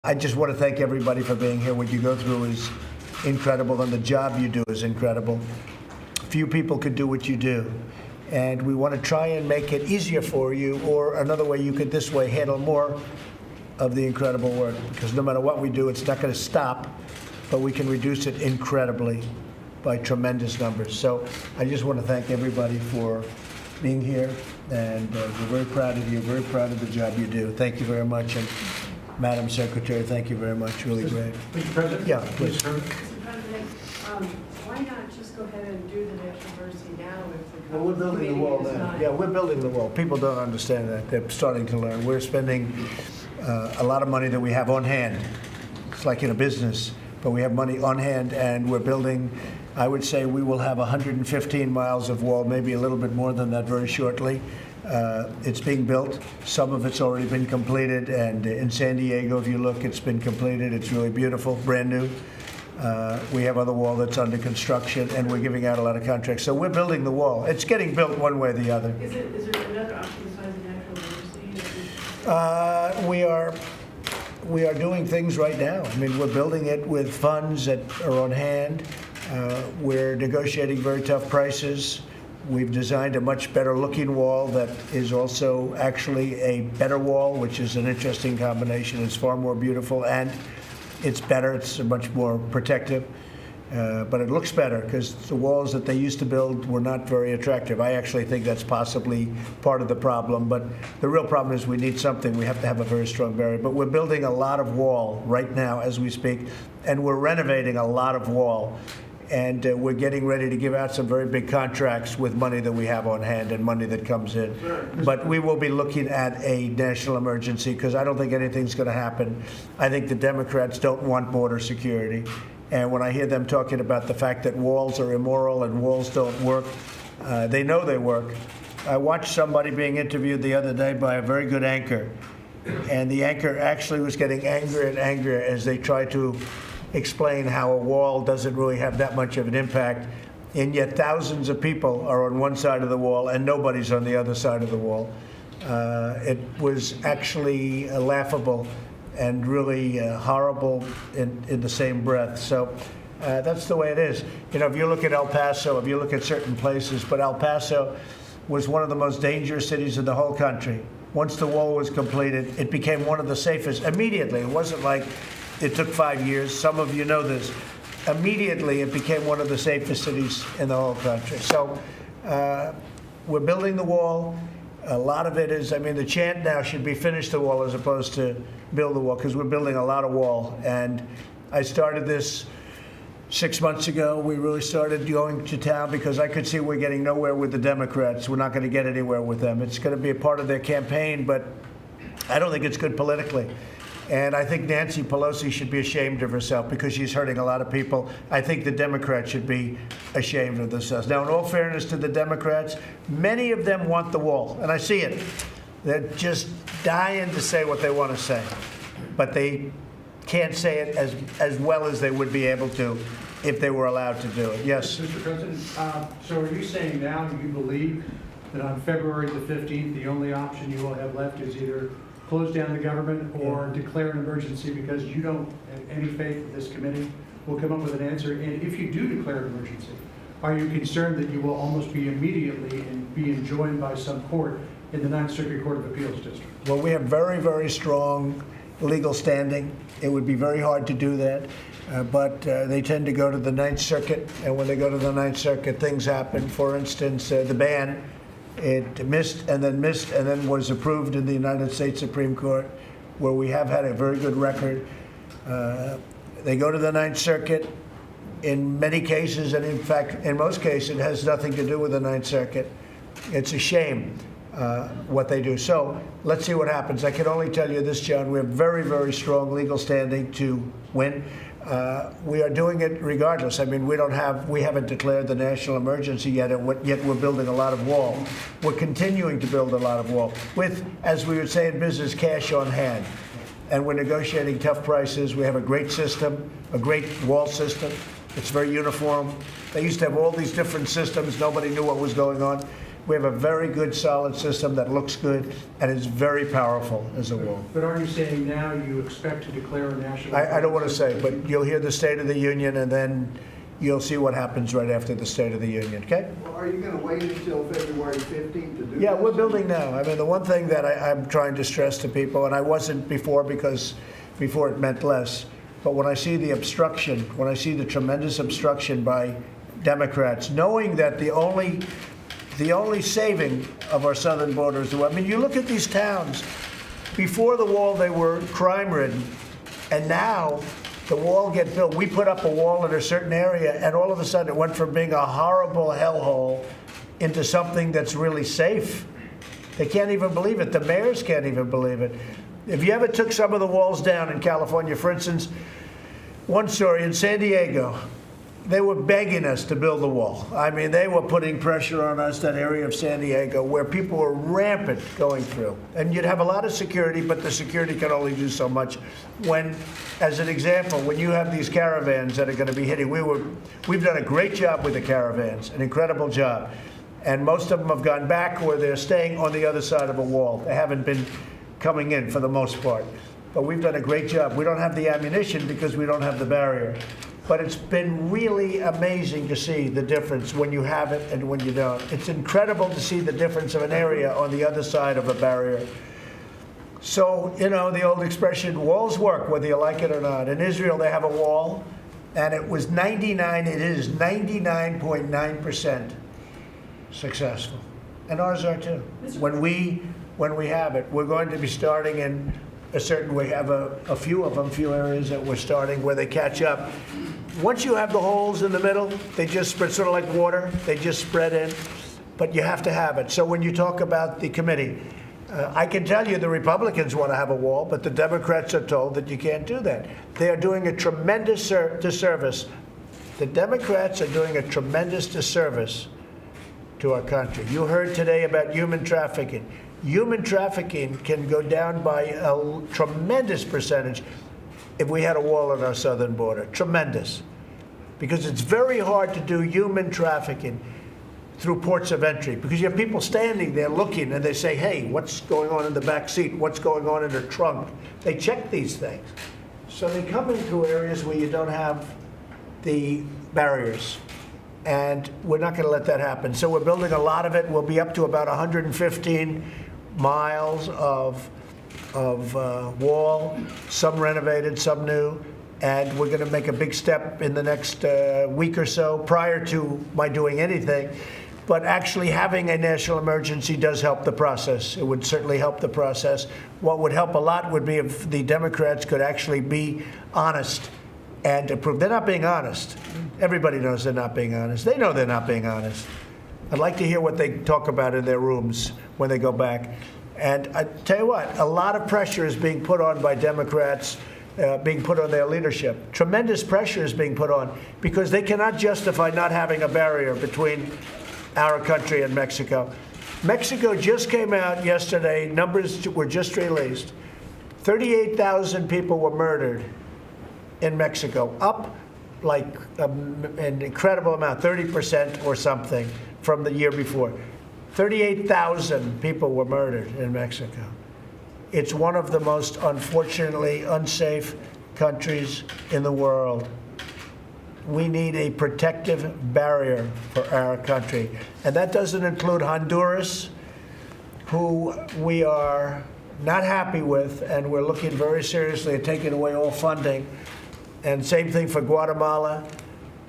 I just want to thank everybody for being here. What you go through is incredible, and the job you do is incredible. Few people could do what you do. And we want to try and make it easier for you, or another way you could this way handle more of the incredible work. Because no matter what we do, it's not going to stop, but we can reduce it incredibly by tremendous numbers. So I just want to thank everybody for being here, and we're very proud of you, very proud of the job you do. Thank you very much. And Madam Secretary, thank you very much. Really great. Mr. President? Yeah, please. Mr. President, why not just go ahead and do the national emergency now if the Well, we're building the wall committee is now. not- Yeah, we're building the wall. People don't understand that. They're starting to learn. We're spending a lot of money that we have on hand. It's like in a business, but we have money on hand, and we're building. I would say we will have 115 miles of wall, maybe a little bit more than that very shortly. It's being built. Some of it's already been completed, and in San Diego, if you look, it's been completed. It's really beautiful, brand new. We have other wall that's under construction, and we're giving out a lot of contracts. So we're building the wall. It's getting built one way or the other. Is there another option besides the national emergency? We are doing things right now. I mean, we're building it with funds that are on hand. We're negotiating very tough prices. We've designed a much better looking wall that is also actually a better wall, which is an interesting combination. It's far more beautiful, and it's better. It's much more protective. But it looks better because the walls that they used to build were not very attractive. I actually think that's possibly part of the problem. But the real problem is we need something. We have to have a very strong barrier. But we're building a lot of wall right now as we speak, and we're renovating a lot of wall. And we're getting ready to give out some very big contracts with money that we have on hand and money that comes in. But we will be looking at a national emergency because I don't think anything's going to happen. I think the Democrats don't want border security. And when I hear them talking about the fact that walls are immoral and walls don't work, they know they work. I watched somebody being interviewed the other day by a very good anchor. And the anchor actually was getting angrier and angrier as they tried to explain how a wall doesn't really have that much of an impact, and yet thousands of people are on one side of the wall and nobody's on the other side of the wall. It was actually laughable and really horrible in the same breath. So that's the way it is. You know, if you look at El Paso, if you look at certain places, but El Paso was one of the most dangerous cities in the whole country. Once the wall was completed, it became one of the safest immediately. It wasn't like it took 5 years. Some of you know this. Immediately, it became one of the safest cities in the whole country. So we're building the wall. A lot of it is, I mean, the chant now should be finish the wall as opposed to build the wall, because we're building a lot of wall. And I started this 6 months ago. We really started going to town because I could see we're getting nowhere with the Democrats. We're not going to get anywhere with them. It's going to be a part of their campaign, but I don't think it's good politically. And I think Nancy Pelosi should be ashamed of herself because she's hurting a lot of people. I think the Democrats should be ashamed of themselves. Now, in all fairness to the Democrats, many of them want the wall, and I see it. They're just dying to say what they want to say, but they can't say it as well as they would be able to if they were allowed to do it. Yes? Mr. President, so are you saying now you believe that on February the 15th, the only option you will have left is either close down the government or declare an emergency because you don't have any faith that this committee will come up with an answer? And if you do declare an emergency, are you concerned that you will almost be immediately and be enjoined by some court in the Ninth Circuit Court of Appeals District? Well, we have very, very strong legal standing. It would be very hard to do that, but they tend to go to the Ninth Circuit, and when they go to the Ninth Circuit, things happen. For instance, the ban, it missed and then was approved in the United States Supreme Court, where we have had a very good record. They go to the Ninth Circuit. In many cases, and in fact, in most cases, it has nothing to do with the Ninth Circuit. It's a shame what they do. So let's see what happens. I can only tell you this, John. We have very, very strong legal standing to win. We are doing it regardless. I mean, we haven't declared the national emergency yet, and yet we're building a lot of wall. We're continuing to build a lot of wall with, as we would say in business, cash on hand. And we're negotiating tough prices. We have a great system, a great wall system. It's very uniform. They used to have all these different systems. Nobody knew what was going on. We have a very good, solid system that looks good and is very powerful as a wall. But are you saying now you expect to declare a national? I don't want to say, but you'll hear the State of the Union, and then you'll see what happens right after the State of the Union, okay? Well, are you going to wait until February 15th to do Yeah, this? we're building now. I mean, the one thing that I'm trying to stress to people, and I wasn't before because before it meant less, but when I see the obstruction, when I see the tremendous obstruction by Democrats, knowing that the only saving of our southern border is the wall. I mean, you look at these towns. Before the wall, they were crime-ridden, and now the wall gets built. We put up a wall in a certain area, and all of a sudden it went from being a horrible hellhole into something that's really safe. They can't even believe it. The mayors can't even believe it. If you ever took some of the walls down in California, for instance, one story in San Diego, they were begging us to build the wall. I mean, they were putting pressure on us, that area of San Diego, where people were rampant going through. And you'd have a lot of security, but the security can only do so much. When, as an example, when you have these caravans that are going to be hitting, we've done a great job with the caravans, an incredible job. And most of them have gone back, or they're staying on the other side of a wall. They haven't been coming in for the most part. But we've done a great job. We don't have the ammunition because we don't have the barrier. But it's been really amazing to see the difference when you have it and when you don't. It's incredible to see the difference of an area on the other side of a barrier. So, you know, the old expression, walls work whether you like it or not. In Israel, they have a wall, and it is 99.9% successful. And ours are too. When we have it, we're going to be starting in we have a few areas that we're starting where they catch up. Once you have the holes in the middle, they just spread, sort of like water, they just spread in, but you have to have it. So when you talk about the committee, I can tell you the Republicans want to have a wall, but the Democrats are told that you can't do that. They are doing a tremendous disservice. The Democrats are doing a tremendous disservice to our country. You heard today about human trafficking. Human trafficking can go down by a tremendous percentage if we had a wall on our southern border. Tremendous. Because it's very hard to do human trafficking through ports of entry, because you have people standing there looking, and they say, hey, what's going on in the back seat? What's going on in the trunk? They check these things. So they come into areas where you don't have the barriers. And we're not going to let that happen. So we're building a lot of it. We'll be up to about 115 miles of wall, some renovated, some new. And we're going to make a big step in the next week or so prior to my doing anything. But actually having a national emergency does help the process. It would certainly help the process. What would help a lot would be if the Democrats could actually be honest and to prove they're not being honest. Everybody knows they're not being honest. They know they're not being honest. I'd like to hear what they talk about in their rooms when they go back. And I tell you what, a lot of pressure is being put on by Democrats, being put on their leadership. Tremendous pressure is being put on because they cannot justify not having a barrier between our country and Mexico. Mexico just came out yesterday, numbers were just released. 38,000 people were murdered in Mexico, up like an incredible amount, 30% or something from the year before. 38,000 people were murdered in Mexico. It's one of the most, unfortunately, unsafe countries in the world. We need a protective barrier for our country. And that doesn't include Honduras, who we are not happy with, and we're looking very seriously at taking away all funding. And same thing for Guatemala,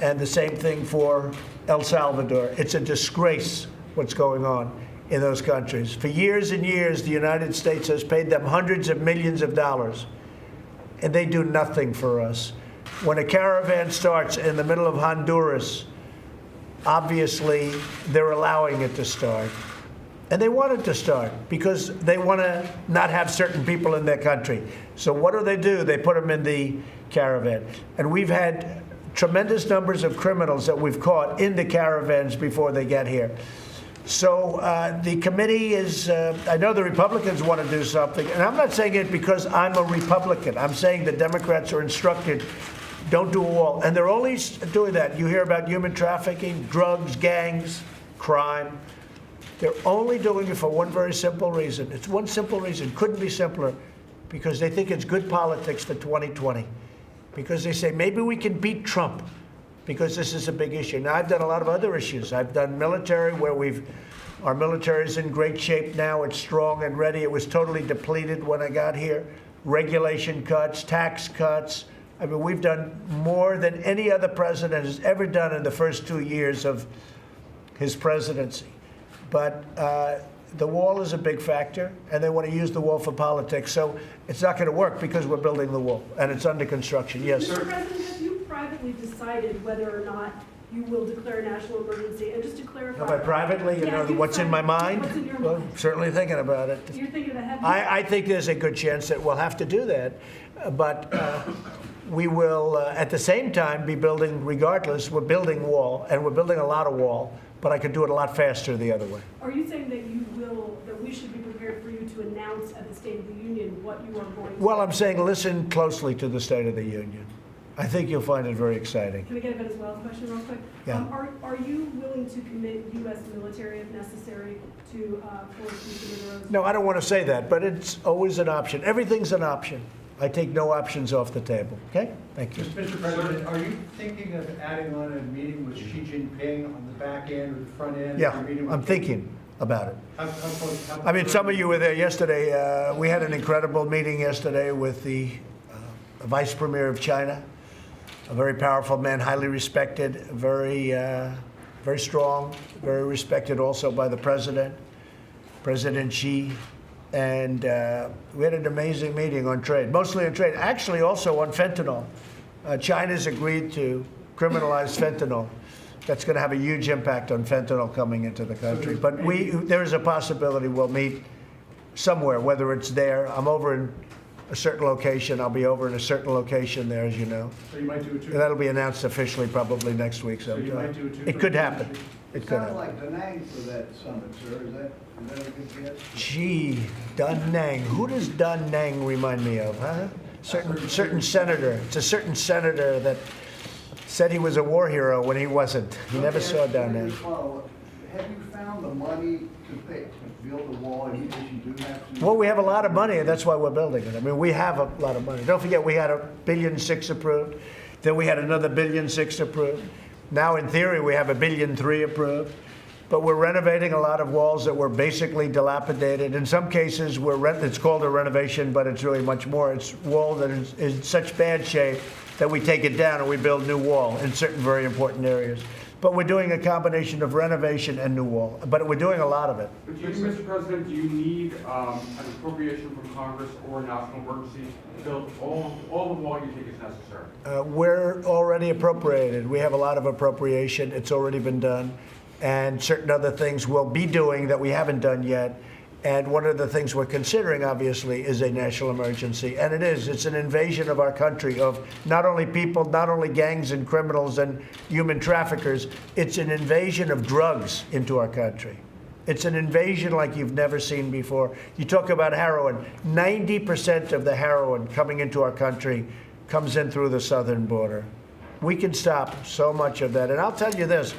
and the same thing for El Salvador. It's a disgrace what's going on in those countries. For years and years, the United States has paid them hundreds of millions of dollars, and they do nothing for us. When a caravan starts in the middle of Honduras, obviously they're allowing it to start. And they want it to start because they want to not have certain people in their country. So what do? They put them in the caravan. And we've had tremendous numbers of criminals that we've caught in the caravans before they get here. So the committee is, I know the Republicans want to do something, and I'm not saying it because I'm a Republican. I'm saying the Democrats are instructed, don't do a wall. And they're only doing that. You hear about human trafficking, drugs, gangs, crime. They're only doing it for one very simple reason. It's one simple reason. Couldn't be simpler. Because they think it's good politics for 2020. Because they say, maybe we can beat Trump. Because this is a big issue. Now, I've done a lot of other issues. I've done military, where our military is in great shape now. It's strong and ready. It was totally depleted when I got here. Regulation cuts, tax cuts. I mean, we've done more than any other president has ever done in the first 2 years of his presidency. But the wall is a big factor, and they want to use the wall for politics. So it's not going to work because we're building the wall, and it's under construction. Yes. Mr. President, have you privately decided whether or not you will declare a national emergency? And just to clarify. Have I privately, what's in my mind? What's in your Well, mind? certainly thinking about it. You're thinking ahead. I think there's a good chance that we'll have to do that, but we will, at the same time, be building, regardless, we're building wall, and we're building a lot of wall, but I could do it a lot faster the other way. Are you saying that we should be prepared for you to announce at the State of the Union what you are going to? Well, I'm saying listen closely to the State of the Union. I think you'll find it very exciting. Can I get a Venezuela question real quick? Yeah. Are you willing to commit U.S. military if necessary to force Mr. Monroe's? No, I don't want to say that, but it's always an option. Everything's an option. I take no options off the table. Okay? Thank you. Mr. President, are you thinking of adding on a meeting with Xi Jinping on the back end or the front end? Yeah, Or meeting with I'm thinking about it. How close? I mean, some of you were there yesterday. We had an incredible meeting yesterday with the Vice Premier of China, a very powerful man, highly respected, very strong, very respected also by the President, President Xi. And we had an amazing meeting on trade, mostly on trade, actually also on fentanyl. China's agreed to criminalize fentanyl. That's going to have a huge impact on fentanyl coming into the country. But there is a possibility we'll meet somewhere, whether it's there. I'm over in a certain location. I'll be over in a certain location there, as you know. So you might do it too? And that'll be announced officially probably next week So you might sometime. do it too? It could happen. It could Sounds happen. like Da Nang for that summit, sir. Is that a good guess? Gee, Da Nang. Who does Da Nang remind me of, huh? Certain senator. It's a certain senator that said he was a war hero when he wasn't. He never saw Da Nang. Have you found the money to build the wall, and you do have to? Well, we have a lot of money, and that's why we're building it. I mean, we have a lot of money. Don't forget, we had $1.6 billion approved. Then we had another $1.6 billion approved. Now, in theory, we have $1.3 billion approved. But we're renovating a lot of walls that were basically dilapidated. In some cases, it's called a renovation, but it's really much more. It's wall that is in such bad shape that we take it down and we build new wall in certain very important areas. But we're doing a combination of renovation and new wall. But we're doing a lot of it. But Mr. President, do you need an appropriation from Congress or a national emergency to build all the wall you think is necessary? We're already appropriated. We have a lot of appropriation. It's already been done. And certain other things we'll be doing that we haven't done yet. And one of the things we're considering, obviously, is a national emergency. And it is. It's an invasion of our country of not only people, not only gangs and criminals and human traffickers. It's an invasion of drugs into our country. It's an invasion like you've never seen before. You talk about heroin. 90% of the heroin coming into our country comes in through the southern border. We can stop so much of that. And I'll tell you this.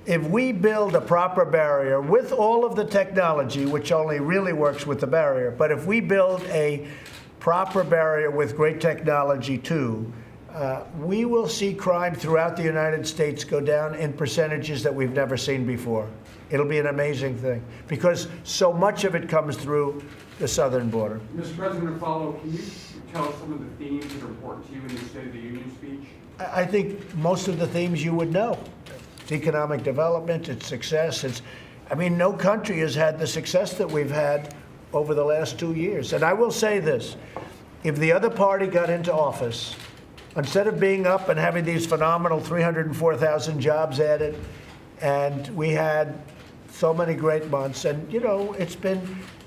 If we build a proper barrier with all of the technology, which only really works with the barrier, but if we build a proper barrier with great technology too, we will see crime throughout the United States go down in percentages that we've never seen before. It'll be an amazing thing because so much of it comes through the southern border. Mr. President, to follow, can you tell us some of the themes that are important to you in the State of the Union speech? I think most of the themes you would know. It's economic development, it's success. I mean, no country has had the success that we've had over the last 2 years. And I will say this, if the other party got into office, instead of being up and having these phenomenal 304,000 jobs added, and we had so many great months, and, you know, it's been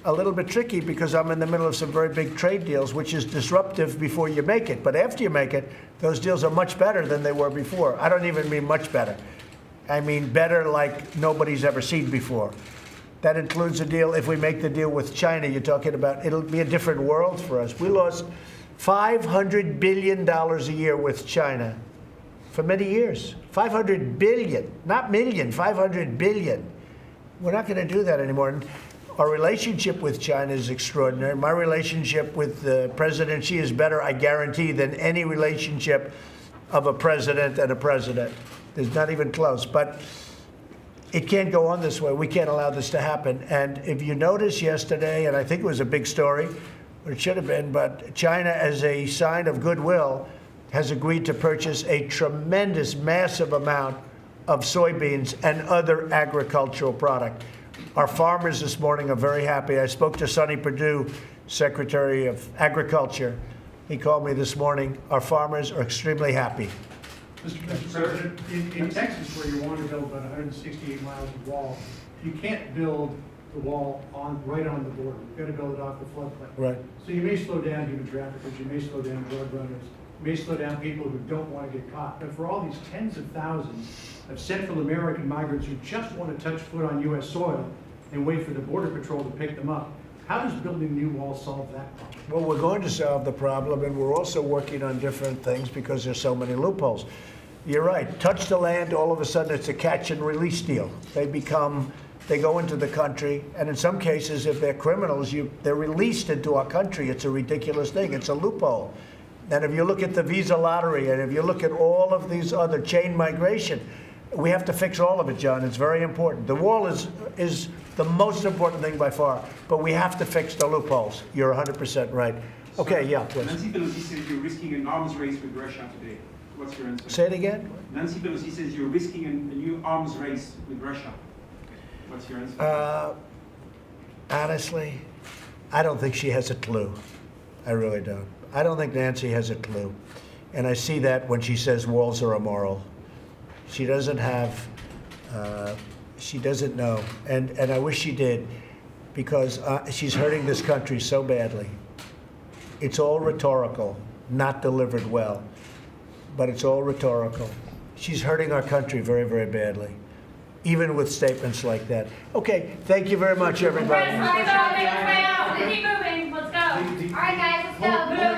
a little bit tricky because I'm in the middle of some very big trade deals, which is disruptive before you make it. But after you make it, those deals are much better than they were before. I don't even mean much better. I mean better like nobody's ever seen before. That includes a deal, if we make the deal with China, you're talking about, it'll be a different world for us. We lost $500 billion a year with China for many years. 500 billion, not million, 500 billion. We're not going to do that anymore. And our relationship with China is extraordinary. My relationship with President Xi is better, I guarantee, than any relationship of a president and a president. There's not even close. But it can't go on this way. We can't allow this to happen. And if you notice yesterday, and I think it was a big story, or it should have been, but China, as a sign of goodwill, has agreed to purchase a tremendous, massive amount of soybeans and other agricultural product. Our farmers this morning are very happy. I spoke to Sonny Perdue, Secretary of Agriculture. He called me this morning. Our farmers are extremely happy. Mr. President, in Texas, where you want to build about 168 miles of wall, you can't build the wall right on the border. You've got to build it off the floodplain. Right. So you may slow down human traffickers, you may slow down drug runners, you may slow down people who don't want to get caught. But for all these tens of thousands of Central American migrants who just want to touch foot on U.S. soil and wait for the Border Patrol to pick them up, how does building new walls solve that problem? Well, we're going to solve the problem, and we're also working on different things because there's so many loopholes. You're right. Touch the land, all of a sudden it's a catch and release deal. They go into the country, and in some cases, if they're criminals, they're released into our country. It's a ridiculous thing. It's a loophole. And if you look at the visa lottery, and if you look at all of these other chain migration, we have to fix all of it, John. It's very important. The wall is the most important thing by far, but we have to fix the loopholes. You're 100% right. Okay, yeah, please. Nancy Pelosi says you're risking an arms race with Russia today. What's your answer? Say it again. Nancy Pelosi says you're risking a new arms race with Russia. What's your answer? Honestly, I don't think she has a clue. I really don't. I don't think Nancy has a clue. And I see that when she says walls are immoral. She doesn't have, she doesn't know. And I wish she did, because she's hurting this country so badly. It's all rhetorical, not delivered well, but it's all rhetorical. She's hurting our country very, very badly, even with statements like that. Okay, thank you very much, everybody. Let's go. Keep moving. Let's go. All right, guys, let's go.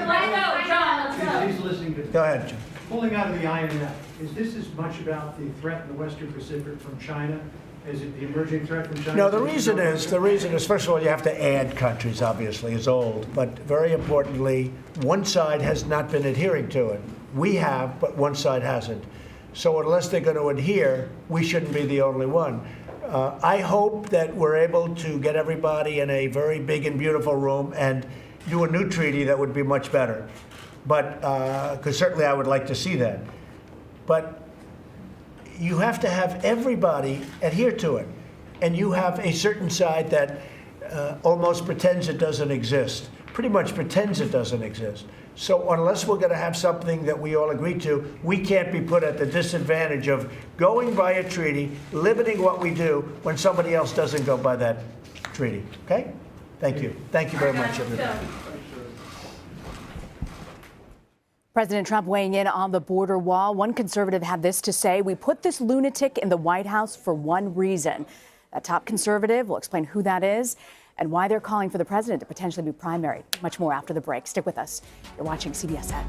Let's go, John. Let's go. He's listening to. Go ahead, John. Pulling out of the IMF, is this as much about the threat in the Western Pacific from China as it the emerging threat from China? No, the reason is, first of all, you have to add countries, obviously, it's old. But very importantly, one side has not been adhering to it. We have, but one side hasn't. So unless they're going to adhere, we shouldn't be the only one. I hope that we're able to get everybody in a very big and beautiful room and do a new treaty that would be much better. But, because certainly I would like to see that. But you have to have everybody adhere to it. And you have a certain side that almost pretends it doesn't exist, pretty much pretends it doesn't exist. So unless we're going to have something that we all agree to, we can't be put at the disadvantage of going by a treaty, limiting what we do when somebody else doesn't go by that treaty. Okay? Thank you. Thank you very much, everybody. President Trump weighing in on the border wall. One conservative had this to say: "We put this lunatic in the White House for one reason." A top conservative will explain who that is and why they're calling for the president to potentially be primaried. Much more after the break. Stick with us. You're watching CBS 10.